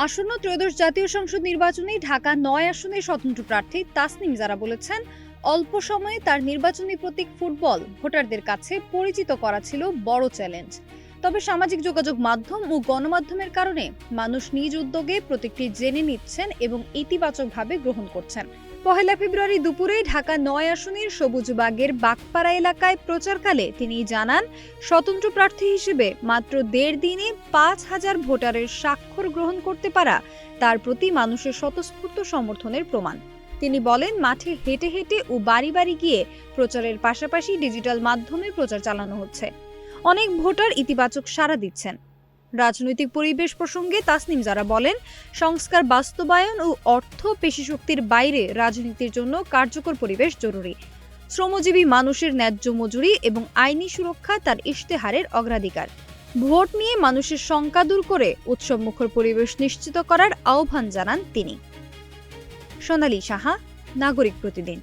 আসন্ন ত্রয়োদশ জাতীয় সংসদ নির্বাচনে ঢাকা ৯ আসনের স্বতন্ত্র প্রার্থী তাসনিম জারা বলেছেন, অল্প সময়ে তার নির্বাচনী প্রতীক ফুটবল ভোটারদের কাছে পরিচিত করা ছিল বড় চ্যালেঞ্জ। তবে সামাজিক যোগাযোগ মাধ্যম ও গণমাধ্যমের কারণে মানুষ নিজ উদ্যোগে প্রতীকটি জেনে নিচ্ছেন এবং ইতিবাচকভাবে গ্রহণ করছেন। ১ ফেব্রুয়ারি দুপুরে ঢাকা ৯ আসনের সবুজবাগের বাগপাড়া এলাকায় প্রচারকালে তিনি জানান, স্বতন্ত্র প্রার্থী হিসেবে মাত্র ১.৫ দিনে ৫,০০০ ভোটারের স্বাক্ষর গ্রহণ করতে পারা তার প্রতি মানুষের স্বতঃস্ফূর্ত সমর্থনের প্রমাণ। তিনি বলেন, মাঠে হেঁটে হেঁটে ও বাড়ি বাড়ি গিয়ে প্রচারের পাশাপাশি ডিজিটাল মাধ্যমে প্রচার চালানো হচ্ছে। অনেক ভোটার ইতিবাচক সাড়া দিচ্ছেন। রাজনৈতিক পরিবেশ প্রসঙ্গে তাসনিম জারা বলেন, সংস্কার বাস্তবায়ন ও অর্থ পেশিশক্তির বাইরে রাজনীতির জন্য কার্যকর পরিবেশ জরুরি। শ্রমজীবী মানুষের ন্যায্য মজুরি এবং আইনি সুরক্ষা তার ইশতেহারের অগ্রাধিকার। ভোট নিয়ে মানুষের শঙ্কা দূর করে উৎসবমুখর পরিবেশ নিশ্চিত করার আহ্বান জানান তিনি। সোনালী সাহা, নাগরিক প্রতিদিন।